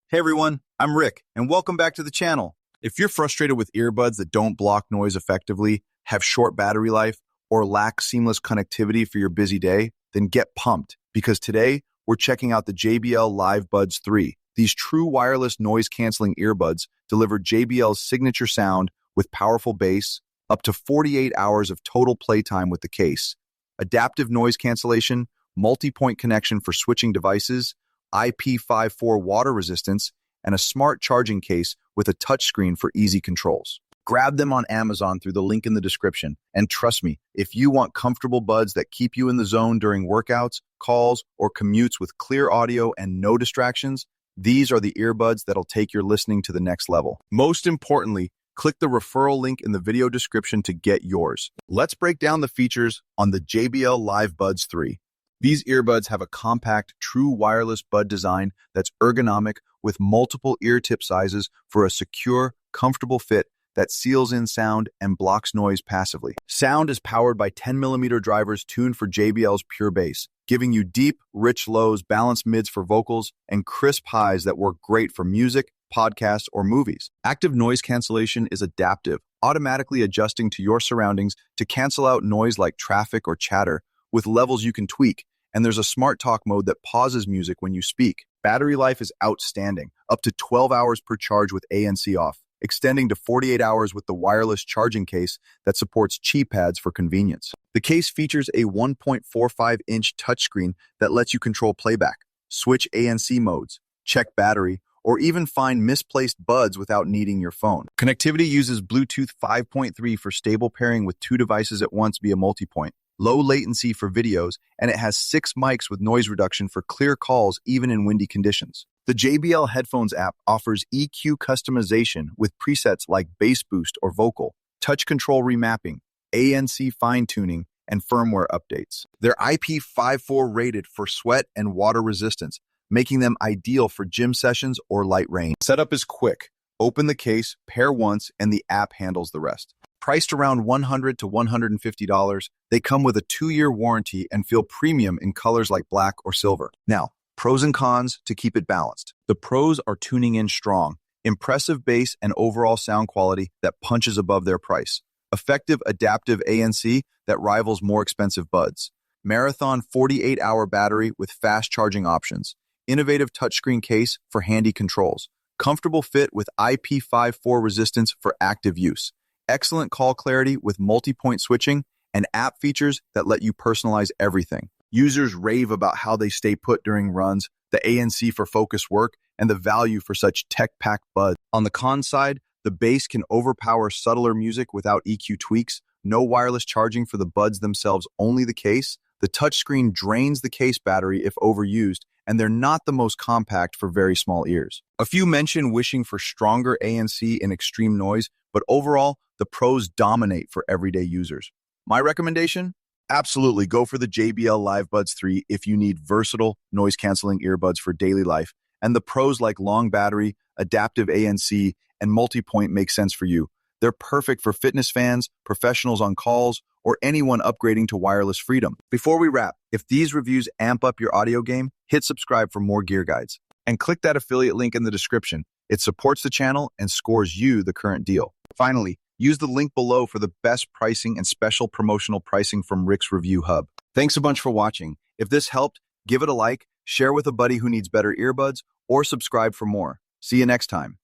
Hey everyone, I'm Rick, and welcome back to the channel. If you're frustrated with earbuds that don't block noise effectively, have short battery life, or lack seamless connectivity for your busy day, then get pumped, because today we're checking out the JBL Live Buds 3. These true wireless noise-canceling earbuds deliver JBL's signature sound with powerful bass, up to 48 hours of total playtime with the case, adaptive noise cancellation, multi-point connection for switching devices, IP54 water resistance, and a smart charging case with a touchscreen for easy controls. Grab them on Amazon through the link in the description, and trust me, if you want comfortable buds that keep you in the zone during workouts, calls, or commutes with clear audio and no distractions, these are the earbuds that'll take your listening to the next level. Most importantly, click the referral link in the video description to get yours. Let's break down the features on the JBL Live Buds 3. These earbuds have a compact, true wireless bud design that's ergonomic with multiple ear tip sizes for a secure, comfortable fit that seals in sound and blocks noise passively. Sound is powered by 10mm drivers tuned for JBL's pure bass, giving you deep, rich lows, balanced mids for vocals, and crisp highs that work great for music, podcasts, or movies. Active noise cancellation is adaptive, automatically adjusting to your surroundings to cancel out noise like traffic or chatter, with levels you can tweak, and there's a smart talk mode that pauses music when you speak. Battery life is outstanding, up to 12 hours per charge with ANC off, extending to 48 hours with the wireless charging case that supports Qi pads for convenience. The case features a 1.45-inch touchscreen that lets you control playback, switch ANC modes, check battery, or even find misplaced buds without needing your phone. Connectivity uses Bluetooth 5.3 for stable pairing with two devices at once via multipoint, low latency for videos, and it has 6 mics with noise reduction for clear calls even in windy conditions. The JBL Headphones app offers EQ customization with presets like bass boost or vocal, touch control remapping, ANC fine-tuning, and firmware updates. They're IP54 rated for sweat and water resistance, making them ideal for gym sessions or light rain. Setup is quick. Open the case, pair once, and the app handles the rest. Priced around $100 to $150, they come with a 2-year warranty and feel premium in colors like black or silver. Now, pros and cons to keep it balanced. The pros are tuning in strong, impressive bass and overall sound quality that punches above their price, effective adaptive ANC that rivals more expensive buds, marathon 48-hour battery with fast charging options, innovative touchscreen case for handy controls, comfortable fit with IP54 resistance for active use, excellent call clarity with multi-point switching, and app features that let you personalize everything. Users rave about how they stay put during runs, the ANC for focused work, and the value for such tech-packed buds. On the con side, the bass can overpower subtler music without EQ tweaks, no wireless charging for the buds themselves, only the case. The touchscreen drains the case battery if overused, and they're not the most compact for very small ears. A few mention wishing for stronger ANC in extreme noise, but overall, the pros dominate for everyday users. My recommendation? Absolutely go for the JBL Live Buds 3 if you need versatile, noise-canceling earbuds for daily life, and the pros like long battery, adaptive ANC, and multi-point make sense for you. They're perfect for fitness fans, professionals on calls, or anyone upgrading to wireless freedom. Before we wrap, if these reviews amp up your audio game, hit subscribe for more gear guides. And click that affiliate link in the description. It supports the channel and scores you the current deal. Finally, use the link below for the best pricing and special promotional pricing from Rick's Review Hub. Thanks a bunch for watching. If this helped, give it a like, share with a buddy who needs better earbuds, or subscribe for more. See you next time.